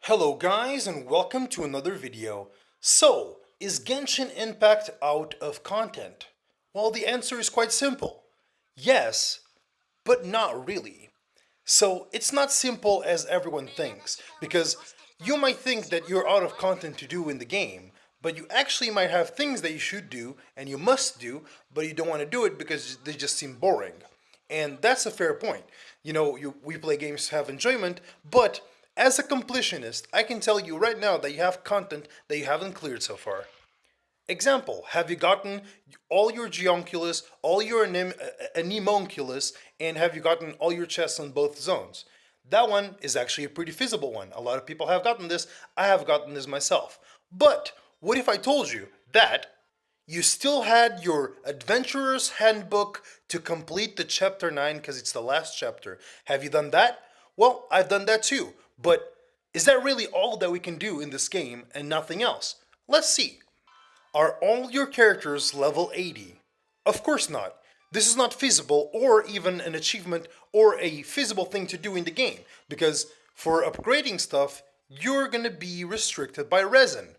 Hello guys and welcome to another video. So, is Genshin Impact out of content? Well, the answer is quite simple. Yes, but not really. So, it's not simple as everyone thinks, because you might think that you're out of content to do in the game, but you actually might have things that you should do and you must do, but you don't want to do it because they just seem boring. And that's a fair point. We play games to have enjoyment, but as a completionist, I can tell you right now that you have content that you haven't cleared so far. Example, have you gotten all your Geonculus, all your Anemonculus, and have you gotten all your chests on both zones? That one is actually a pretty feasible one. A lot of people have gotten this. I have gotten this myself. But what if I told you that you still had your Adventurer's Handbook to complete the chapter 9 because it's the last chapter? Have you done that? Well, I've done that too. But is that really all that we can do in this game and nothing else? Let's see. Are all your characters level 80? Of course not. This is not feasible or even an achievement or a feasible thing to do in the game, because for upgrading stuff, you're gonna be restricted by Resin.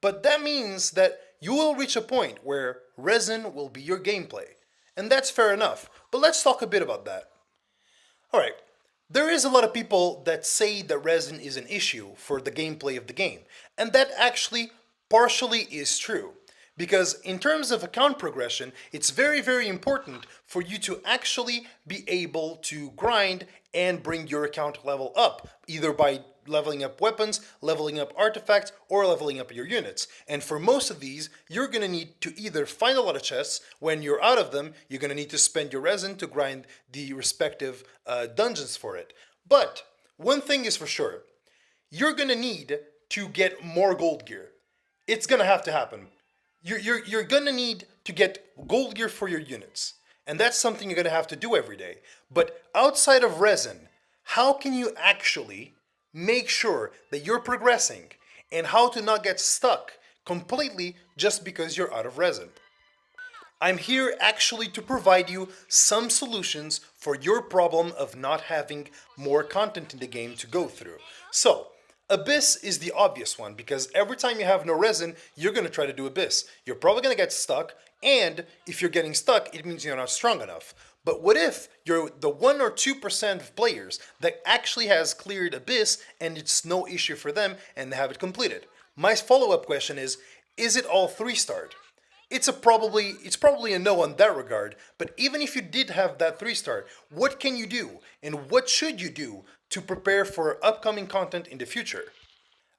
But that means that you will reach a point where Resin will be your gameplay. And that's fair enough, but let's talk a bit about that. Alright, there is a lot of people that say that Resin is an issue for the gameplay of the game, and that actually partially is true. Because in terms of account progression, it's very, very important for you to actually be able to grind and bring your account level up, either by leveling up weapons, leveling up artifacts, or leveling up your units. And for most of these, you're going to need to either find a lot of chests. When you're out of them, you're going to need to spend your resin to grind the respective dungeons for it. But one thing is for sure, you're going to need to get more gold gear. It's going to have to happen. You're going to need to get gold gear for your units. And that's something you're going to have to do every day. But outside of Resin, how can you actually make sure that you're progressing and how to not get stuck completely just because you're out of Resin? I'm here actually to provide you some solutions for your problem of not having more content in the game to go through. So, Abyss is the obvious one, because every time you have no resin, you're going to try to do Abyss. You're probably going to get stuck, and if you're getting stuck, it means you're not strong enough. But what if you're the 1 or 2% of players that actually has cleared Abyss and it's no issue for them and they have it completed? My follow-up question is it all 3-starred? It's probably a no on that regard, but even if you did have that 3-star, what can you do and what should you do to prepare for upcoming content in the future?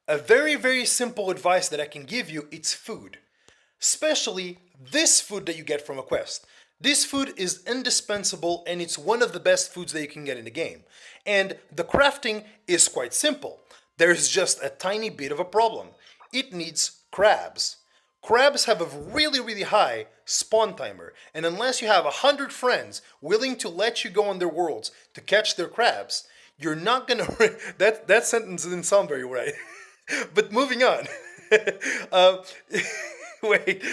A very, very simple advice that I can give you, it's food. Especially this food that you get from a quest. This food is indispensable and it's one of the best foods that you can get in the game. And the crafting is quite simple. There's just a tiny bit of a problem. It needs crabs. Crabs have a really, really high spawn timer, and unless you have 100 friends willing to let you go on their worlds to catch their crabs, you're not gonna... that sentence didn't sound very right. But moving on. Wait,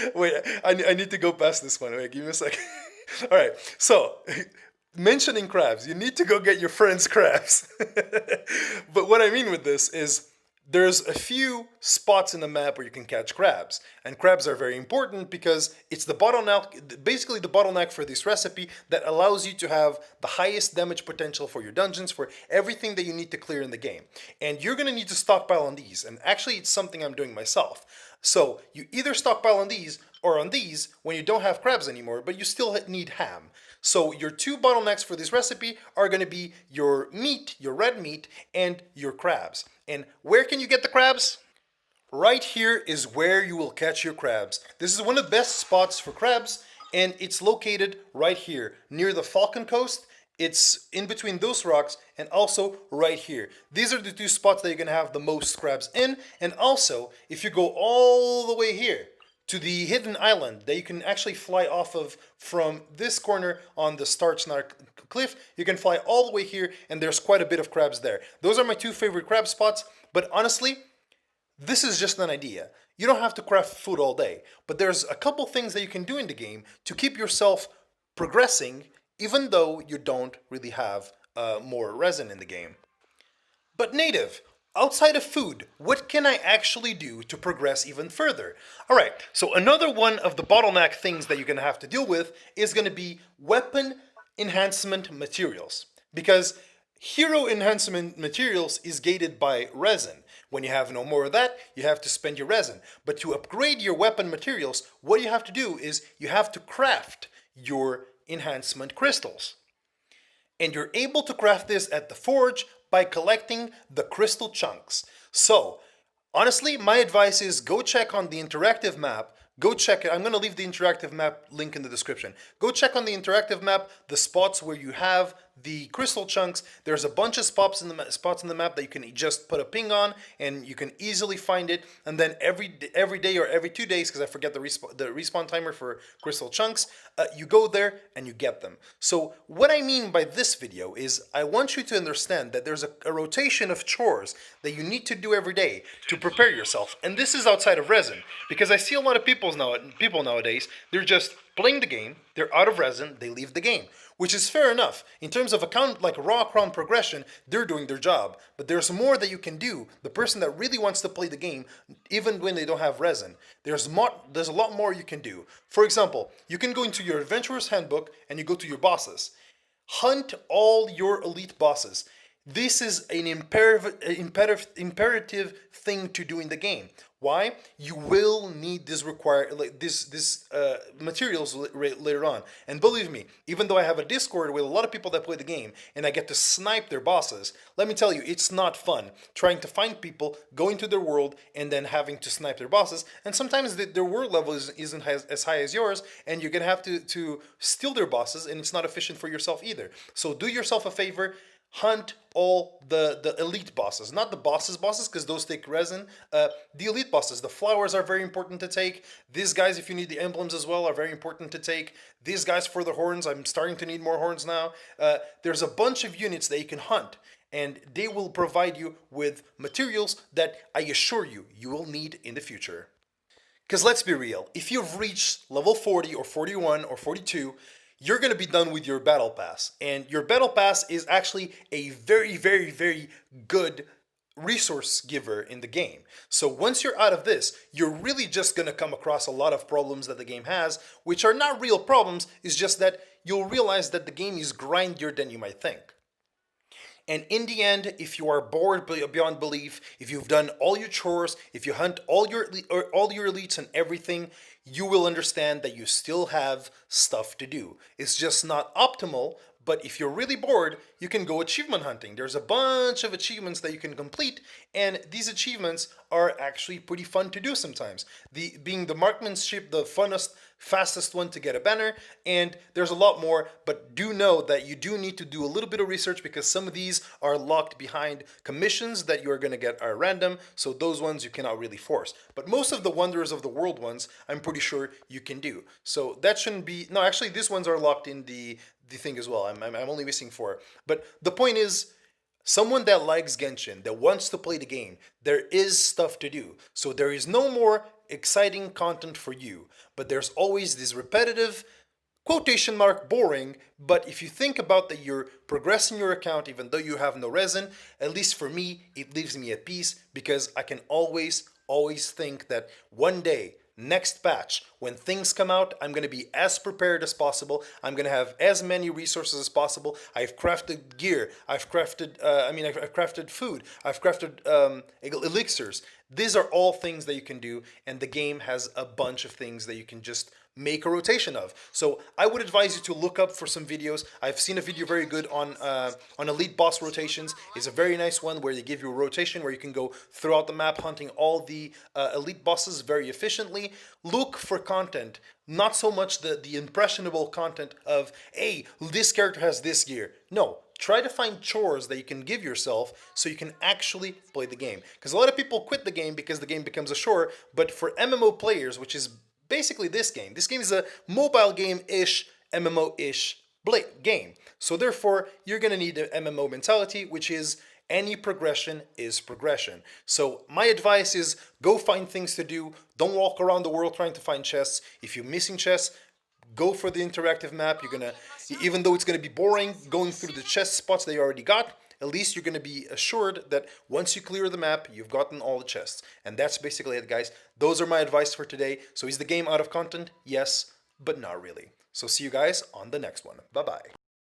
I need to go past this one. Wait, give me a second. Alright, so... mentioning crabs, you need to go get your friends' crabs. But what I mean with this is there's a few spots in the map where you can catch crabs. And crabs are very important because it's the bottleneck, basically the bottleneck for this recipe that allows you to have the highest damage potential for your dungeons, for everything that you need to clear in the game. And you're going to need to stockpile on these. And actually it's something I'm doing myself. So you either stockpile on these or on these when you don't have crabs anymore, but you still need ham. So your 2 bottlenecks for this recipe are going to be your meat, your red meat, and your crabs. And where can you get the crabs? Right here is where you will catch your crabs. This is one of the best spots for crabs, and it's located right here, near the Falcon Coast. It's in between those rocks and also right here. These are the 2 spots that you're going to have the most crabs in. And also, if you go all the way here to the hidden island that you can actually fly off of from this corner on the Starchnark cliff, you can fly all the way here and there's quite a bit of crabs there. Those are my 2 favorite crab spots, but honestly, this is just an idea. You don't have to craft food all day, but there's a couple things that you can do in the game to keep yourself progressing even though you don't really have more resin in the game. But Native, outside of food, what can I actually do to progress even further? All right, so another one of the bottleneck things that you're going to have to deal with is going to be weapon enhancement materials. Because hero enhancement materials is gated by resin. When you have no more of that, you have to spend your resin. But to upgrade your weapon materials, what you have to do is you have to craft your enhancement crystals. And you're able to craft this at the forge by collecting the crystal chunks. So, honestly, my advice is go check on the interactive map. Go check it. I'm going to leave the interactive map link in the description. Go check on the interactive map the spots where you have the crystal chunks. There's a bunch of spots in the map that you can just put a ping on, and you can easily find it. And then every day or every 2 days, because I forget the respawn timer for crystal chunks, you go there and you get them. So what I mean by this video is I want you to understand that there's a rotation of chores that you need to do every day to prepare yourself. And this is outside of resin, because I see a lot of people nowadays, they're just playing the game, they're out of resin, they leave the game, which is fair enough. In terms of like raw crown progression, they're doing their job. But there's more that you can do. The person that really wants to play the game, even when they don't have resin, there's a lot more you can do. For example, you can go into your Adventurer's Handbook and you go to your bosses. Hunt all your elite bosses. This is an imperative thing to do in the game. Why? You will need this materials later on. And believe me, even though I have a Discord with a lot of people that play the game and I get to snipe their bosses, let me tell you, it's not fun trying to find people, going to their world, and then having to snipe their bosses. And sometimes their world level isn't as high as yours, and you're going to have to steal their bosses, and it's not efficient for yourself either. So do yourself a favor. Hunt all the elite bosses, not the bosses because those take resin. The elite bosses, the flowers are very important to take. These guys, if you need the emblems as well, are very important to take. These guys for the horns, I'm starting to need more horns now. There's a bunch of units that you can hunt, and they will provide you with materials that I assure you will need in the future. Because let's be real, if you've reached level 40 or 41 or 42, you're going to be done with your battle pass. And your battle pass is actually a very, very, very good resource giver in the game. So once you're out of this, you're really just going to come across a lot of problems that the game has, which are not real problems. It's just that you'll realize that the game is grindier than you might think. And in the end, if you are bored beyond belief, if you've done all your chores, if you hunt all your elites and everything, you will understand that you still have stuff to do. It's just not optimal, but if you're really bored, you can go achievement hunting. There's a bunch of achievements that you can complete, and these achievements are actually pretty fun to do sometimes. Being the marksmanship, the funnest, fastest one to get a banner, and there's a lot more, but do know that you do need to do a little bit of research because some of these are locked behind commissions that you're going to get are random, so those ones you cannot really force. But most of the Wonders of the World ones, I'm pretty sure you can do. So that shouldn't be... No, actually, these ones are locked in the thing as well. I'm only missing 4. But the point is, someone that likes Genshin, that wants to play the game, there is stuff to do. So there is no more exciting content for you, but there's always this repetitive, quotation mark, boring, but if you think about that you're progressing your account even though you have no resin, at least for me, it leaves me at peace because I can always think that one day, next patch, when things come out, I'm going to be as prepared as possible. I'm going to have as many resources as possible. I've crafted gear. I've crafted food. I've crafted elixirs. These are all things that you can do, and the game has a bunch of things that you can just make a rotation of. So I would advise you to look up for some videos. I've seen a video very good on elite boss rotations. It's a very nice one where they give you a rotation where you can go throughout the map hunting all the elite bosses very efficiently. Look for content, not so much the impressionable content of, hey, this character has this gear. No. Try to find chores that you can give yourself so you can actually play the game. Because a lot of people quit the game because the game becomes a chore, but for MMO players, which is basically this game is a mobile game-ish, MMO-ish game. So therefore, you're going to need an MMO mentality, which is any progression is progression. So my advice is go find things to do. Don't walk around the world trying to find chests. If you're missing chests, go for the interactive map. You're gonna, even though it's gonna be boring, going through the chest spots that you already got, At least you're going to be assured that once you clear the map, you've gotten all the chests. And that's basically it, guys. Those are my advice for today. So is the game out of content? Yes, but not really. So see you guys on the next one. Bye-bye.